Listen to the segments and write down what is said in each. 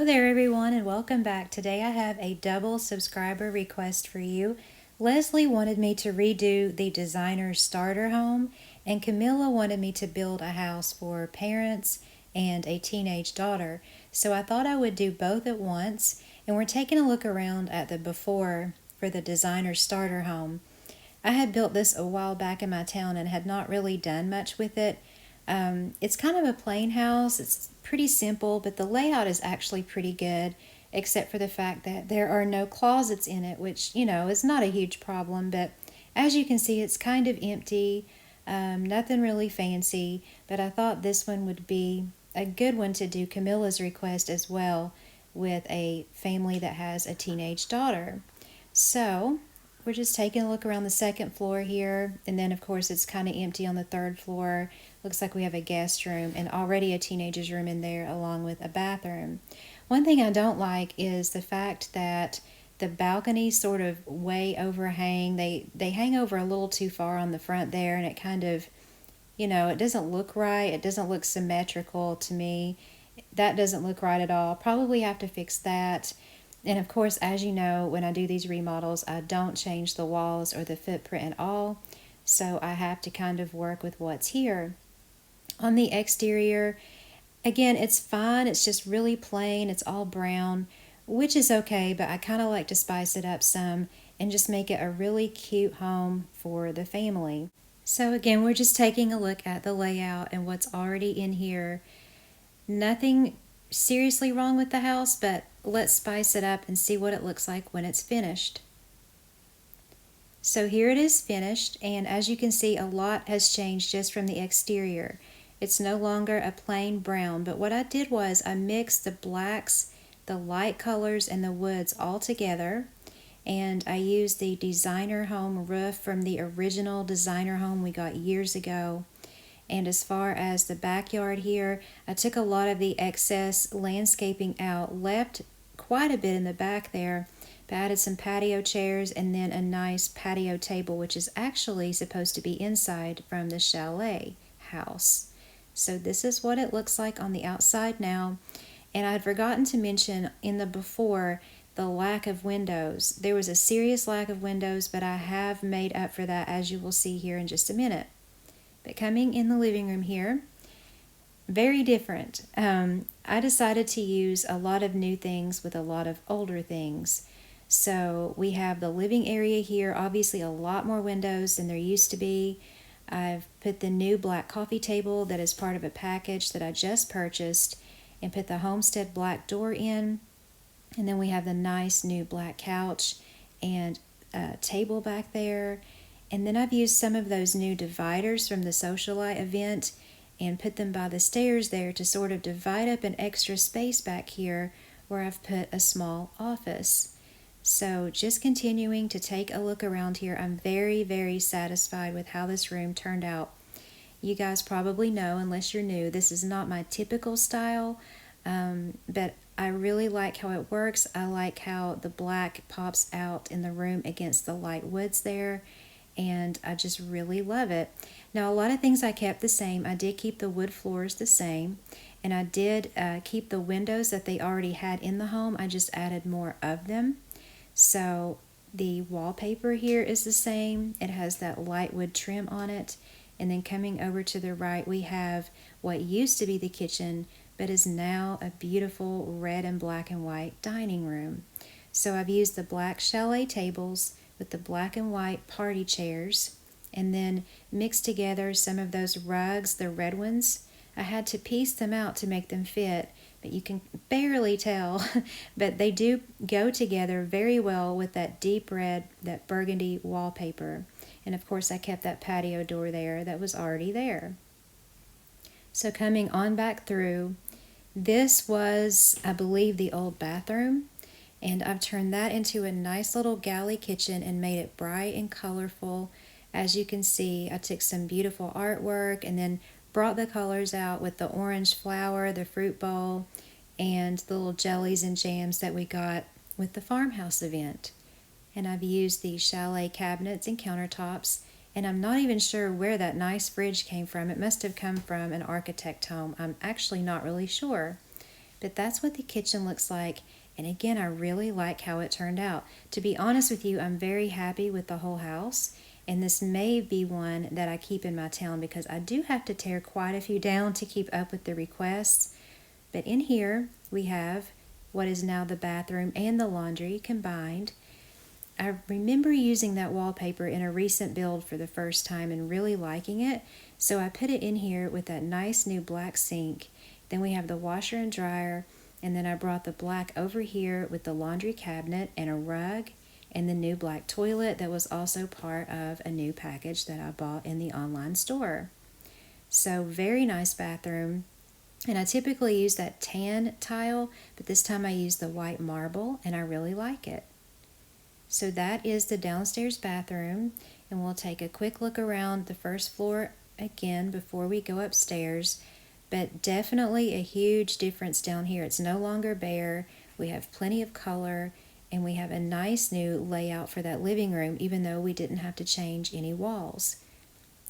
Hello there everyone and welcome back. Today I have a double subscriber request for you. Leslie wanted me to redo the designer starter home and Camilla wanted me to build a house for parents and a teenage daughter. So I thought I would do both at once, and we're taking a look around at the before for the designer starter home. I had built this a while back in my town and had not really done much with it. It's kind of a plain house. It's pretty simple, but the layout is actually pretty good, except for the fact that there are no closets in it, which, is not a huge problem. But as you can see, it's kind of empty, nothing really fancy. But I thought this one would be a good one to do Camilla's request as well, with a family that has a teenage daughter. So we're just taking a look around the second floor here, and then of course it's kind of empty on the third floor. Looks like we have a guest room and already a teenager's room in there along with a bathroom. One thing I don't like is the fact that the balconies sort of way overhang. They hang over a little too far on the front there, and it kind of, it doesn't look right. It doesn't look symmetrical to me. That doesn't look right at all. Probably have to fix that. And of course, as you know, when I do these remodels, I don't change the walls or the footprint at all. So I have to kind of work with what's here. On the exterior, again, it's fine. It's just really plain. It's all brown, which is okay, but I kind of like to spice it up some and just make it a really cute home for the family. So again, we're just taking a look at the layout and what's already in here. Nothing seriously wrong with the house, but let's spice it up and see what it looks like when it's finished. So here it is finished, and as you can see, a lot has changed just from the exterior. It's no longer a plain brown, but what I did was I mixed the blacks, the light colors, and the woods all together, and I used the designer home roof from the original designer home we got years ago. And as far as the backyard here, I took a lot of the excess landscaping out, left quite a bit in the back there, but added some patio chairs and then a nice patio table, which is actually supposed to be inside from the chalet house. So this is what it looks like on the outside now. And I'd forgotten to mention in the before the lack of windows. There was a serious lack of windows, but I have made up for that, as you will see here in just a minute. But coming in the living room here, very different. I decided to use a lot of new things with a lot of older things. So we have the living area here, obviously a lot more windows than there used to be. I've put the new black coffee table that is part of a package that I just purchased and put the Homestead black door in. And then we have the nice new black couch and a table back there. And then I've used some of those new dividers from the socialite event and put them by the stairs there to sort of divide up an extra space back here where I've put a small office. So just continuing to take a look around here, I'm very, very satisfied with how this room turned out. You guys probably know, unless you're new, this is not my typical style, but I really like how it works. I like how the black pops out in the room against the light woods there, and I just really love it. Now, a lot of things I kept the same. I did keep the wood floors the same, and I did keep the windows that they already had in the home. I just added more of them. So the wallpaper here is the same. It has that light wood trim on it. And then coming over to the right, we have what used to be the kitchen, but is now a beautiful red and black and white dining room. So I've used the black chalet tables with the black and white party chairs, and then mixed together some of those rugs, the red ones. I had to piece them out to make them fit, but you can barely tell, but they do go together very well with that deep red, that burgundy wallpaper. And of course I kept that patio door there that was already there. So coming on back through, this was, I believe, the old bathroom. And I've turned that into a nice little galley kitchen and made it bright and colorful. As you can see, I took some beautiful artwork and then brought the colors out with the orange flower, the fruit bowl, and the little jellies and jams that we got with the farmhouse event. And I've used the chalet cabinets and countertops, and I'm not even sure where that nice fridge came from. It must have come from an architect home. I'm actually not really sure. But that's what the kitchen looks like. And again, I really like how it turned out. To be honest with you, I'm very happy with the whole house. And this may be one that I keep in my town because I do have to tear quite a few down to keep up with the requests. But in here, we have what is now the bathroom and the laundry combined. I remember using that wallpaper in a recent build for the first time and really liking it, so I put it in here with that nice new black sink. Then we have the washer and dryer, and then I brought the black over here with the laundry cabinet and a rug and the new black toilet that was also part of a new package that I bought in the online store. So very nice bathroom. And I typically use that tan tile, but this time I use the white marble and I really like it. So that is the downstairs bathroom, and we'll take a quick look around the first floor again before we go upstairs. But definitely a huge difference down here. It's no longer bare. We have plenty of color, and we have a nice new layout for that living room, even though we didn't have to change any walls.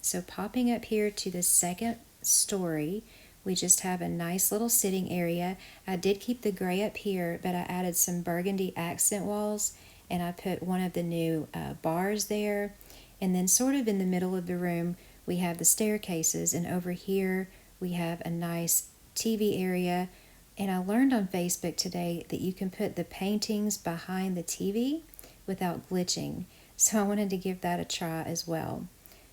So popping up here to the second story, we just have a nice little sitting area. I did keep the gray up here, but I added some burgundy accent walls, and I put one of the new bars there. And then sort of in the middle of the room, we have the staircases, and over here we have a nice TV area. And I learned on Facebook today that you can put the paintings behind the TV without glitching. So I wanted to give that a try as well.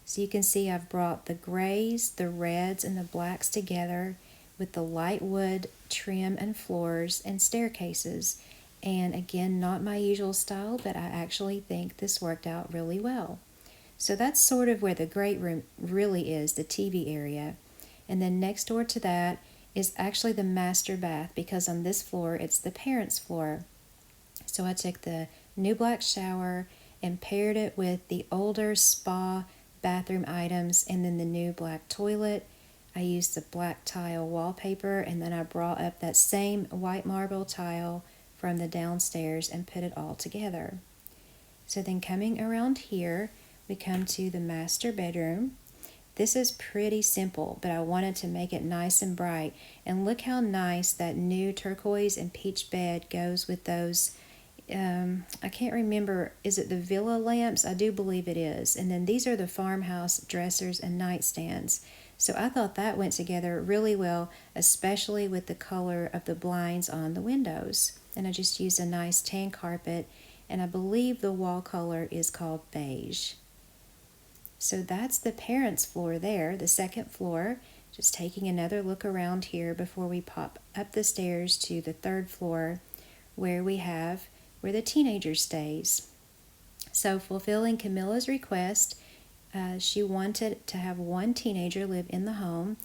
So you can see I've brought the grays, the reds, and the blacks together with the light wood trim and floors and staircases. And again, not my usual style, but I actually think this worked out really well. So that's sort of where the great room really is, the TV area. And then next door to that is actually the master bath, because on this floor it's the parents' floor. So I took the new black shower and paired it with the older spa bathroom items and then the new black toilet. I used the black tile wallpaper, and then I brought up that same white marble tile from the downstairs and put it all together. So then coming around here, we come to the master bedroom. This is pretty simple, but I wanted to make it nice and bright. And look how nice that new turquoise and peach bed goes with those, I can't remember, is it the villa lamps? I do believe it is. And then these are the farmhouse dressers and nightstands. So I thought that went together really well, especially with the color of the blinds on the windows. And I just used a nice tan carpet, and I believe the wall color is called beige. So that's the parents' floor there, the second floor. Just taking another look around here before we pop up the stairs to the third floor, where the teenager stays. So fulfilling Camilla's request, she wanted to have one teenager live in the home.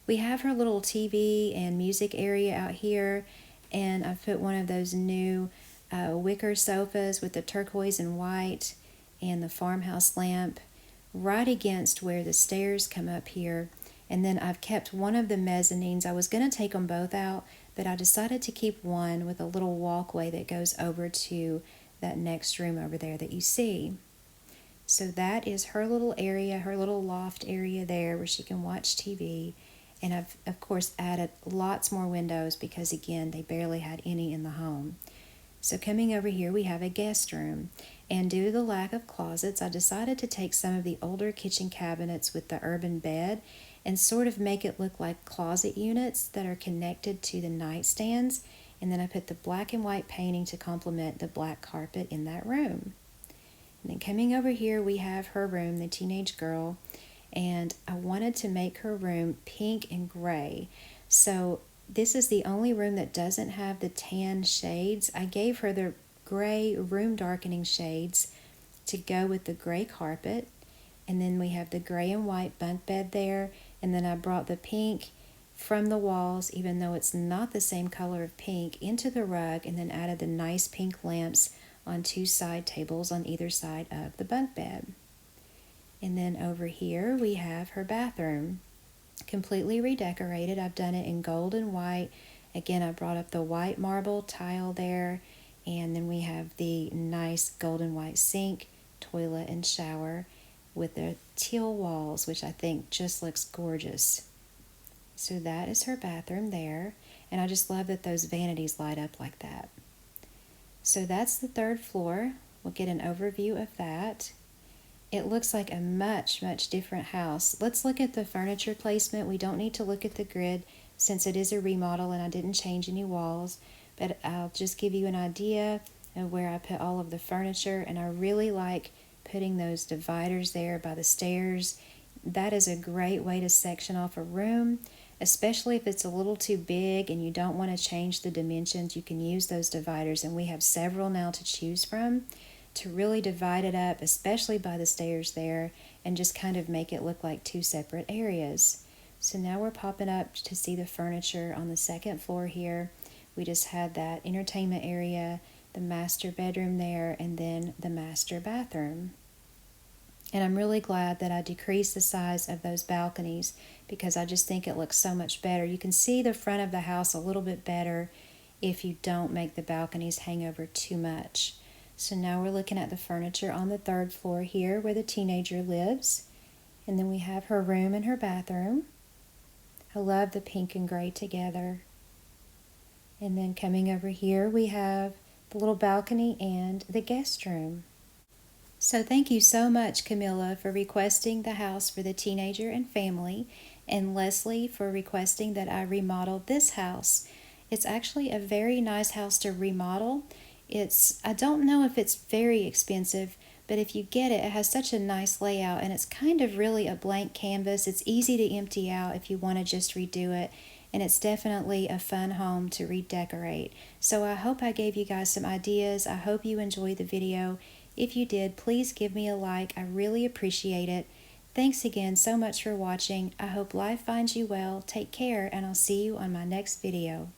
We have her little TV and music area out here, and I've put one of those new wicker sofas with the turquoise and white and the farmhouse lamp right against where the stairs come up here. And then I've kept one of the mezzanines. I was going to take them both out, but I decided to keep one with a little walkway that goes over to that next room over there that you see. So that is her little area, her little loft area there where she can watch TV. And I've, of course, added lots more windows because, again, they barely had any in the home. So coming over here, we have a guest room. And due to the lack of closets, I decided to take some of the older kitchen cabinets with the urban bed and sort of make it look like closet units that are connected to the nightstands. And then I put the black and white painting to complement the black carpet in that room. And then coming over here, we have her room, the teenage girl. And I wanted to make her room pink and gray. So this is the only room that doesn't have the tan shades. I gave her the gray room darkening shades to go with the gray carpet. And then we have the gray and white bunk bed there. And then I brought the pink from the walls, even though it's not the same color of pink, into the rug, and then added the nice pink lamps on two side tables on either side of the bunk bed. And then over here we have her bathroom, completely redecorated. I've done it in gold and white. Again, I brought up the white marble tile there, and then we have the nice golden white sink, toilet, and shower with the teal walls, which I think just looks gorgeous. So that is her bathroom there. And I just love that those vanities light up like that. So that's the third floor. We'll get an overview of that. It looks like a much, much different house. Let's look at the furniture placement. We don't need to look at the grid since it is a remodel and I didn't change any walls, but I'll just give you an idea of where I put all of the furniture, and I really like putting those dividers there by the stairs. That is a great way to section off a room, especially if it's a little too big and you don't want to change the dimensions. You can use those dividers, and we have several now to choose from to really divide it up, especially by the stairs there, and just kind of make it look like two separate areas. So now we're popping up to see the furniture on the second floor here. We just had that entertainment area, the master bedroom there, and then the master bathroom. And I'm really glad that I decreased the size of those balconies because I just think it looks so much better. You can see the front of the house a little bit better if you don't make the balconies hang over too much. So now we're looking at the furniture on the third floor here where the teenager lives. And then we have her room and her bathroom. I love the pink and gray together. And then coming over here we have the little balcony and the guest room. So thank you so much, Camilla, for requesting the house for the teenager and family, and Leslie for requesting that I remodel this house. It's actually a very nice house to remodel. I don't know if it's very expensive, but if you get it, it has such a nice layout, and it's kind of really a blank canvas. It's easy to empty out if you want to just redo it, and it's definitely a fun home to redecorate. So I hope I gave you guys some ideas. I hope you enjoyed the video. If you did, please give me a like. I really appreciate it. Thanks again so much for watching. I hope life finds you well. Take care, and I'll see you on my next video.